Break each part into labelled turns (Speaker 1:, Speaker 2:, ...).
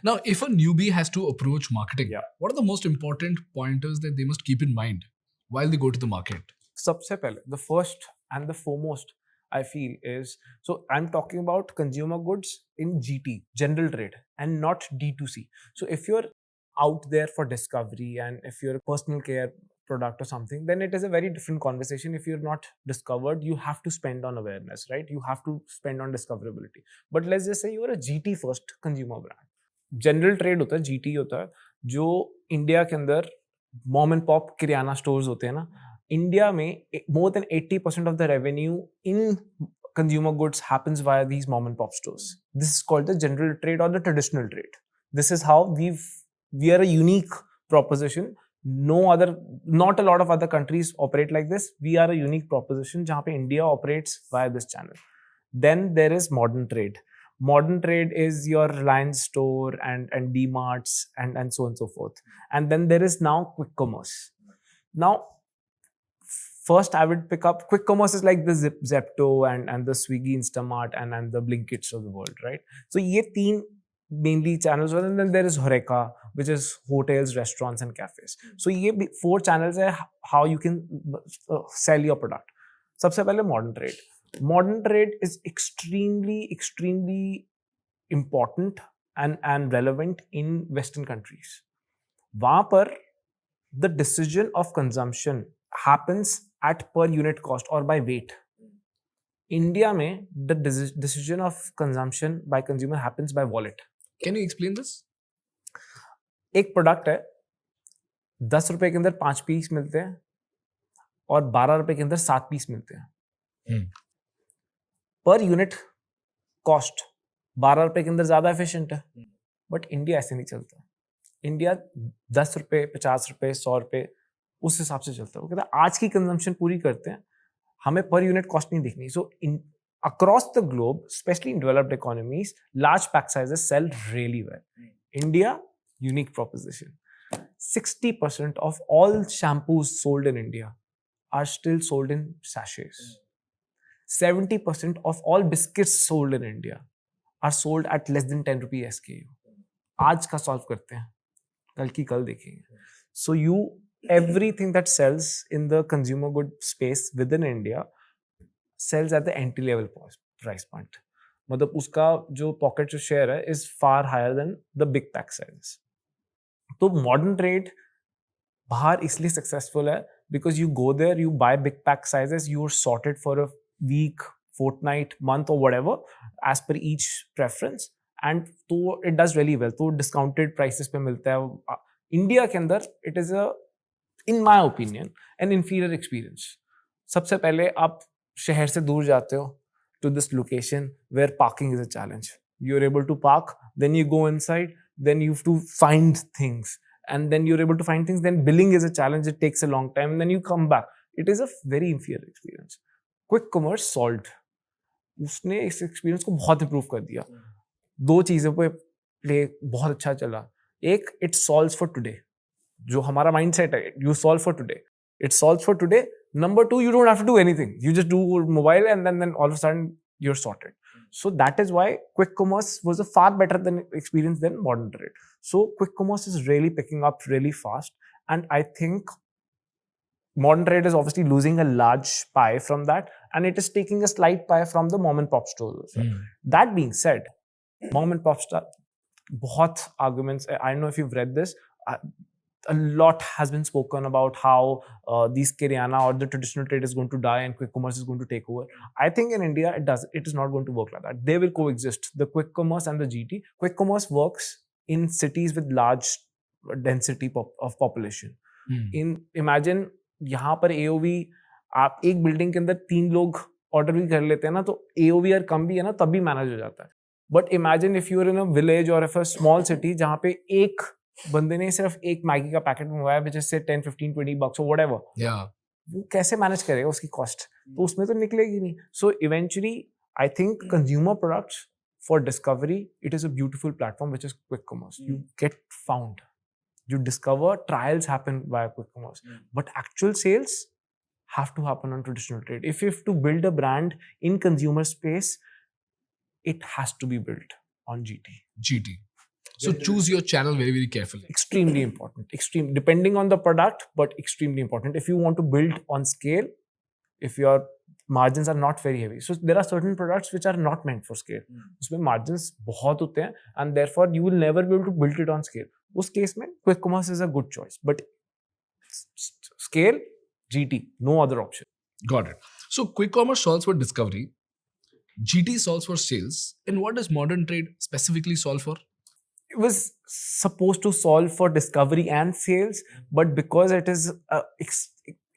Speaker 1: Now, if a newbie has to approach marketing,
Speaker 2: Yeah.
Speaker 1: what are the most important pointers that they must keep in mind while they go to the market?
Speaker 2: सबसे पहले, the first and the foremost I feel is, so I'm talking about consumer goods in GT, general trade, and not D2C. So if you're out there for discovery and if you're a personal care product or something, then it is a very different conversation. If you're not discovered, you have to spend on awareness, right? You have to spend on discoverability. But let's just say you're a GT first consumer brand. General trade होता है, GT होता है, जो India के अंदर mom and pop kirana stores होते हैं ना, इंडिया में more than 80% of the revenue in consumer goods happens via these mom and pop stores. This is called the general trade or the traditional trade. This is how we are a unique proposition. Not a lot of other countries operate like this. We are a unique proposition जहाँ पे India operates via this channel. Then there is modern trade. Modern trade is your Reliance store and D-marts and so on and so forth. And then there is now quick commerce. Now, first I would pick up quick commerce is like the Zepto and the Swiggy, Instamart and the Blinkits of the world, right? So ye teen mainly channels, and then there is Horeca, which is hotels, restaurants and cafes. So ye four channels hai how you can sell your product. Sabse pehle modern trade. Modern trade is extremely important and relevant in Western countries. वहां पर the decision of consumption happens at per unit cost or by weight. India में the decision of consumption by consumer happens by wallet.
Speaker 1: Can you explain this?
Speaker 2: एक product है, 10 रुपए के अंदर 5 piece मिलते हैं और 12 रुपए के अंदर 7 पीस मिलते हैं. पर यूनिट कॉस्ट 12 रुपए के अंदर ज्यादा एफिशिएंट है, बट इंडिया ऐसे नहीं चलता. इंडिया 10 रुपए, 50 रुपए, 100 रुपए उस हिसाब से चलता है. वो कहता है आज की कंजम्पशन पूरी करते हैं, हमें पर यूनिट कॉस्ट नहीं देखनी. सो across the globe, especially in developed economies, large pack sizes sell really well. India, unique proposition. 60% of all shampoos sold in India are still sold in sachets. 70% of all biscuits sold in India are sold at less than 10 rupees SKU. आज का solve करते हैं, कल की कल देखेंगे. So everything that sells in the consumer good space within India sells at the entry level price point. मतलब उसका जो pocket share है is far higher than the big pack sizes. तो modern trade बाहर इसलिए successful है because you go there, you buy big pack sizes, you are sorted for a week, fortnight, month or whatever as per each preference, and तो it does really well. तो discounted prices पे मिलता है. India के अंदर it is in my opinion an inferior experience. सबसे पहले आप शहर से दूर जाते हो to this location where parking is a challenge. You're able to park, then you go inside, then you have to find things, and then you're able to find things, then billing is a challenge, it takes a long time, and then you come back. It is a very inferior experience. Quick commerce solved. उसने इस experience को बहुत improve कर दिया. दो चीज़ों पे play बहुत अच्छा चला. एक, इट सॉल्व्स फॉर टुडे. जो हमारा माइंडसेट है, you solve for today, it solves for today. Number two, you don't have to do anything. You just do mobile and then all of a sudden you're sorted. So that is why quick commerce was a far better experience than modern trade. So quick commerce is really picking up really fast. And I think modern trade is obviously losing a large pie from that. And it is taking a slight pie from the mom and pop stores. That being said, mom and pop stores, बहुत arguments. I don't know if you've read this. A lot has been spoken about how these Kiryana or the traditional trade is going to die and quick commerce is going to take over. I think in India, it is not going to work like that. They will coexist. The quick commerce and the GT. Quick commerce works in cities with large density of population. Imagine यहाँ पर AOV, आप एक building के अंदर 3 लोग order भी कर लेते हैं ना, तो AOV अगर कम भी है ना तब भी मैनेज हो जाता है. But imagine if you are in a village और इफ अ स्मॉल सिटी जहाँ पे एक बंदे ने सिर्फ एक मैगी का पैकेट मंगवाया विच इज से 10, 15, 20 bucks और व्हाटएवर, वो कैसे मैनेज करेगा उसकी कॉस्ट? तो उसमें तो निकलेगी नहीं. So eventually I think consumer products for discovery, it is a beautiful platform which is quick commerce. You get found, you discover, trials happen via quick commerce, but actual sales have to happen on traditional trade. If you have to build a brand in consumer space, it has to be built on GT.
Speaker 1: So choose your channel very, very carefully.
Speaker 2: Extremely important. Extreme, depending on the product, but extremely important. If you want to build on scale, if your margins are not very heavy, so there are certain products which are not meant for scale. उसमें margins बहुत होते हैं, and therefore you will never be able to build it on scale. उस case में quick commerce is a good choice, but scale, GT, no other option.
Speaker 1: Got it. So quick commerce solves for discovery, GT solves for sales, and what does modern trade specifically solve for?
Speaker 2: It was supposed to solve for discovery and sales, but because it is a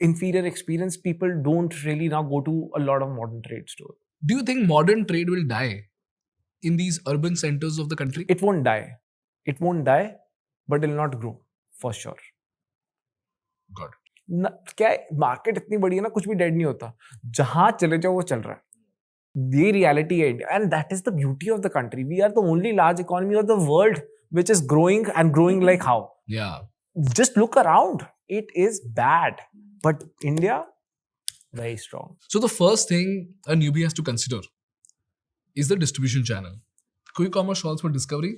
Speaker 2: inferior experience, people don't really now go to a lot of modern trade stores.
Speaker 1: Do you think modern trade will die in these urban centers of the country?
Speaker 2: It won't die. It won't die, but it will not grow for sure.
Speaker 1: Got it.
Speaker 2: क्या market इतनी बड़ी है ना, कुछ भी dead नहीं होता, जहां चले जाओ वो चल रहा है. ये रियलिटी है India, and that is the beauty of the country. We are the only large economy of the world which is growing and growing like how.
Speaker 1: Yeah.
Speaker 2: Just look around. It is bad. But India, very strong.
Speaker 1: So the first thing a newbie has to consider is the distribution channel. Quick commerce solves for discovery.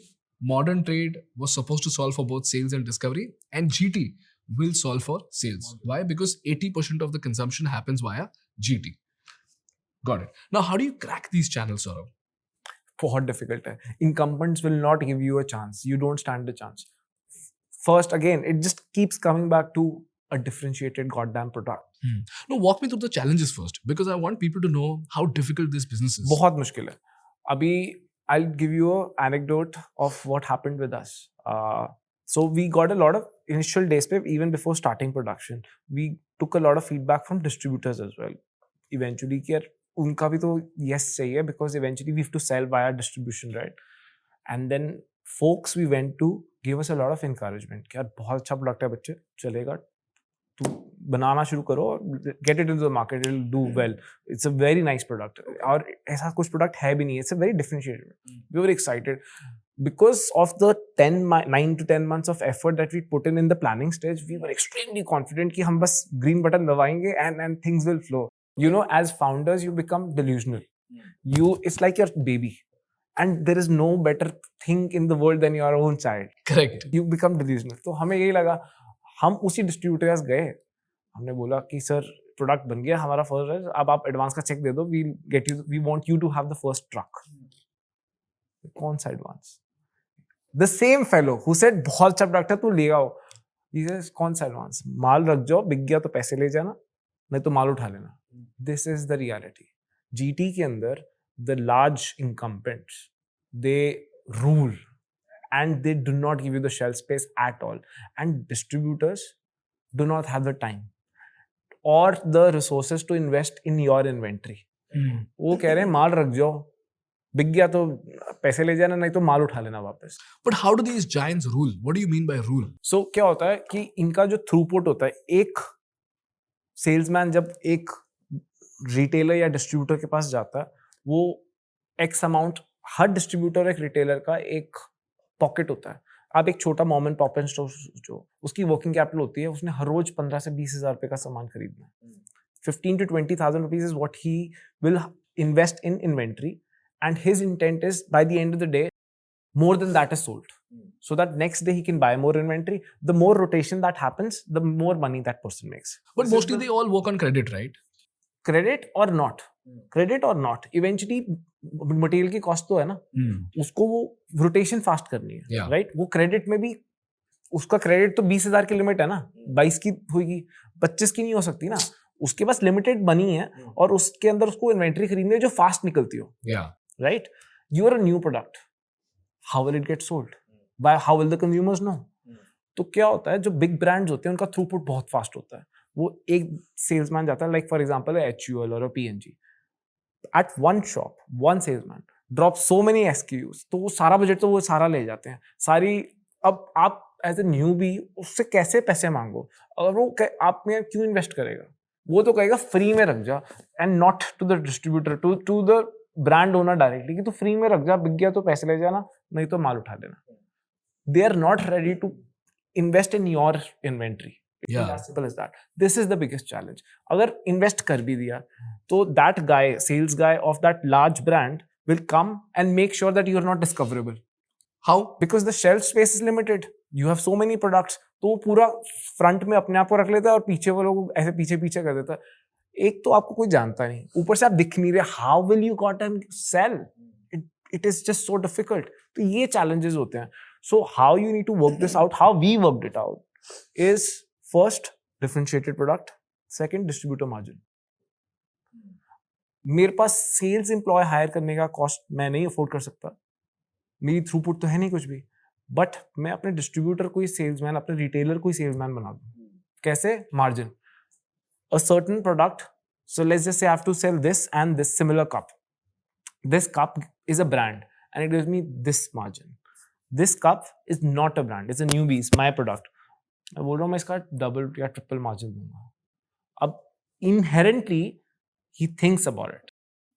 Speaker 1: Modern trade was supposed to solve for both sales and discovery. And GT will solve for sales. Why? Because 80% of the consumption happens via GT. Got it. Now, how do you crack these channels, Saurabh?
Speaker 2: बहुत difficult है. Incumbents will not give you a chance. You don't stand a chance. First, again, it just keeps coming back to a differentiated goddamn product.
Speaker 1: No, walk me through the challenges first, because I want people to know how difficult this business is.
Speaker 2: बहुत मुश्किल है. अभी I'll give you an anecdote of what happened with us. So we got a lot of initial days pe, even before starting production. We took a lot of feedback from distributors as well. Eventually, कि यार उनका भी तो yes चाहिए, because eventually we have to sell via distribution, right? And then folks we went to give us a lot of encouragement कि यार बहुत अच्छा प्रोडक्ट है बच्चे, चलेगा, तू बनाना शुरू करो, get it into the market, it will do well. It's a very nice product. और ऐसा कुछ प्रोडक्ट है भी नहीं, it's a very differentiated. We were excited because of the 9 to 10 months of effort that we put in the planning stage. We were extremely confident कि हम बस green button दबाएंगे and things will flow. You know, as founders, you become delusional. It's like your baby, and there is no better thing in the world than your own child.
Speaker 1: Correct.
Speaker 2: You become delusional. तो हमें यही लगा, हम उसी distributor के पास गए, हमने बोला कि सर प्रोडक्ट बन गया हमारा फर्स्ट है, अब आप एडवांस का चेक दे दो, we want you to have the first truck. कौन सा advance? The same fellow who said बहुत अच्छा प्रोडक्ट है तू ले आओ, ही सेज कौन सा एडवांस, माल रख जाओ, बिक गया तो पैसे ले जाना, नहीं तो माल उठा लेना. This is the reality. GT के अंदर the large incumbents, they rule and they do not give you the shelf space at all. And distributors do not have the time or the resources to invest in your inventory. वो कह रहे हैं माल रख जाओ, बिक गया तो पैसे ले जाना, नहीं तो माल उठा लेना वापस.
Speaker 1: But how do these giants rule? What do you mean by rule?
Speaker 2: So क्या होता है कि इनका जो थ्रूपुट होता है, एक सेल्समैन जब एक रिटेलर या डिस्ट्रीब्यूटर के पास जाता है, वो एक्स अमाउंट, हर डिस्ट्रीब्यूटर एक रिटेलर का एक पॉकेट होता है. आप एक छोटा mom and pop and store, जो उसकी वर्किंग कैपिटल होती है, उसने हर रोज 15 से 20 हज़ार रुपए का सामान खरीदना है. 15 to 20,000 rupees is what he will invest in inventory, and his intent is by the end of the day more than that is sold, so that next day he can buy more inventory. The more rotation that happens, the more money that person makes.
Speaker 1: But mostly they all work on credit, right?
Speaker 2: Credit or not, eventually material की cost तो है ना, उसको वो rotation fast करनी है, right? वो credit में भी उसका क्रेडिट तो 20,000 की लिमिट है ना, 22 की होगी, 25 की नहीं हो सकती ना. उसके पास लिमिटेड मनी है और उसके अंदर उसको इन्वेंट्री खरीदनी है जो फास्ट निकलती हो, right? You are a new product, how will it get sold, how will the consumers know? तो क्या होता है, जो बिग ब्रांड्स होते हैं उनका थ्रूपुट बहुत फास्ट होता है. वो एक सेल्समैन जाता है, लाइक फॉर एग्जांपल HUL और PNG, at one shop one salesman drop so many SKUs, तो वो सारा बजट तो वो सारा ले जाते हैं सारी. अब आप एज ए न्यूबी उससे कैसे पैसे मांगो, और वो आप में क्यों इन्वेस्ट करेगा? वो तो कहेगा फ्री में रख जा, and not to the distributor, to the brand owner directly, कि तू फ्री में रख जा, बिक गया तो पैसे ले जाना, नहीं तो माल उठा लेना. They are not ready to invest in your inventory. As simple as that. This is the biggest challenge. अगर invest कर भी दिया, तो that guy, sales guy of that large brand will come and make sure that you are not discoverable.
Speaker 1: How?
Speaker 2: Because the shelf space is limited. You have so many products. तो वो पूरा front में अपने आप को रख लेता है और पीछे वालों को ऐसे पीछे पीछे कर देता है। एक तो आपको कोई जानता नहीं, ऊपर से आप दिख नहीं रहे, how will you got and sell? It is just so difficult. तो ये चैलेंजेस होते हैं। So how you need to work this out, how we worked it out is first differentiated product, second distributor margin. मेरे पास sales employ higher करने का cost मैं नहीं अफोर्ड कर सकता, मेरी थ्रूपुट तो है नहीं कुछ भी, बट मैं अपने डिस्ट्रीब्यूटर को ही सेल्समैन, अपने रिटेलर को ही सेल्समैन बना दूं। कैसे? Margin. A certain product, so let's just say I have to sell this and this similar cup. This cup is a brand and it gives me this margin. This cup is not a brand, it's a newbie, it's my product. मैं बोल रहा हूँ मैं इसका double या triple margin दूंगा. अब inherently he thinks about it.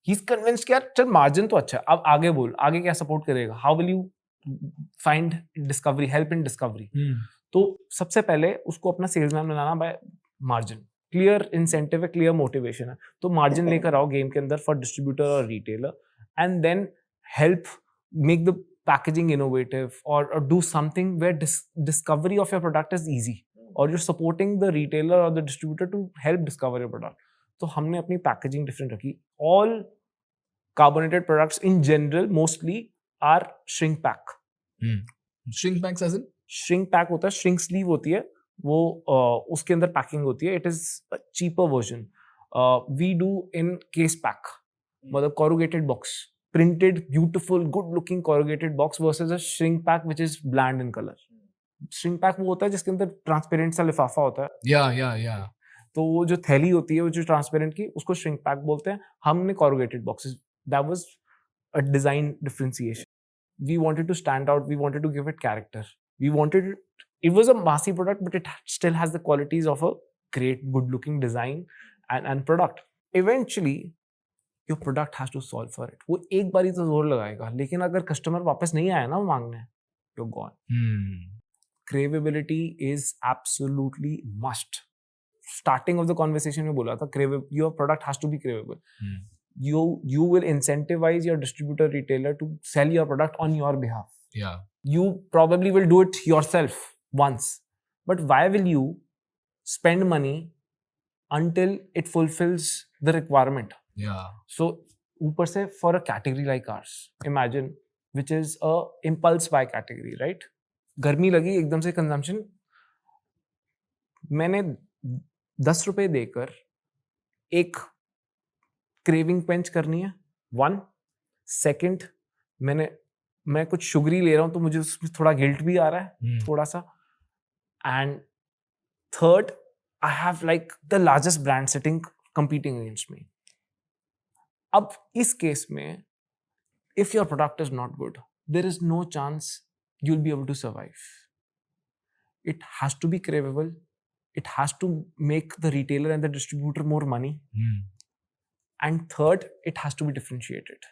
Speaker 2: He's convinced कि यार चल मार्जिन तो अच्छा है, अब आगे बोल, आगे क्या सपोर्ट करेगा? How will you find discovery, help in discovery? तो सबसे पहले उसको अपना सेल्समैन बनाना बाय मार्जिन. क्लियर इंसेंटिव है, क्लियर मोटिवेशन है, तो मार्जिन लेकर आओ गेम के अंदर फॉर डिस्ट्रीब्यूटर और retailer, and then help make the packaging innovative और do something where discovery of your product is easy, और you're supporting the retailer or the distributor to help discover your product. तो हमने अपनी packaging different रखी. All carbonated products in general mostly are shrink pack.
Speaker 1: Shrink packs as in?
Speaker 2: Shrink pack होता है, shrink sleeve होती है, वो उसके अंदर पैकिंग होती है. It is a cheaper version. We do in case pack, मतलब corrugated box, printed beautiful good looking corrugated box versus a shrink pack which is bland in color. Shrink pack वो होता है जिसके अंदर ट्रांसपेरेंट सा लिफाफा होता है.
Speaker 1: Yeah.
Speaker 2: तो वो जो थैली होती है वो जो ट्रांसपेरेंट की, उसको shrink pack बोलते हैं. हमने corrugated boxes, that was a design differentiation. We wanted to stand out, we wanted to give it character. We wanted it was a massy product, but it still has the qualities of a great, good-looking design and product. Eventually, your product has to solve for it. वो एक बारी तो जोर लगाएगा, लेकिन अगर customer वापस नहीं आया ना मांगने, you're gone. Craveability is absolutely must. Starting of the conversation में बोला था, your product has to be craveable. You will incentivize your distributor retailer to sell your product on your behalf.
Speaker 1: Yeah.
Speaker 2: You probably will do it yourself once, but why will you spend money until it fulfills the requirement?
Speaker 1: Yeah.
Speaker 2: So ऊपर से for a category like ours, imagine, which is a impulse buy category, right? गर्मी लगी एकदम से consumption, मैंने 10 रुपए देकर एक craving quench करनी है. One, second, मैं कुछ शुगरी ले रहा हूँ तो मुझे उसमें थोड़ा गिल्ट भी आ रहा है, थोड़ा सा. And third, I have like the largest brand sitting competing against me. अब इस केस में if your product is not good, there is no chance you'll be able to survive. It has to be craveable. It has to make the retailer and the distributor more money. And third, it has to be differentiated.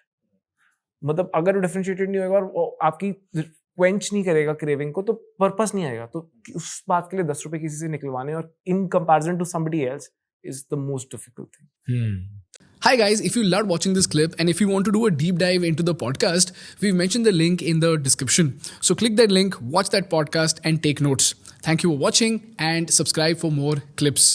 Speaker 2: मतलब अगर वो differentiated नहीं होगा और आपकी quench नहीं करेगा craving को, तो पर्पस नहीं आएगा. तो उस बात के लिए 10 रुपए किसी से निकलवाने और in comparison to somebody else is the most difficult thing.
Speaker 1: Hi guys, if you loved watching this clip and if you want to do a deep dive into the podcast, we've mentioned the link in the description. So click that link, watch that podcast and take notes. Thank you for watching and subscribe for more clips.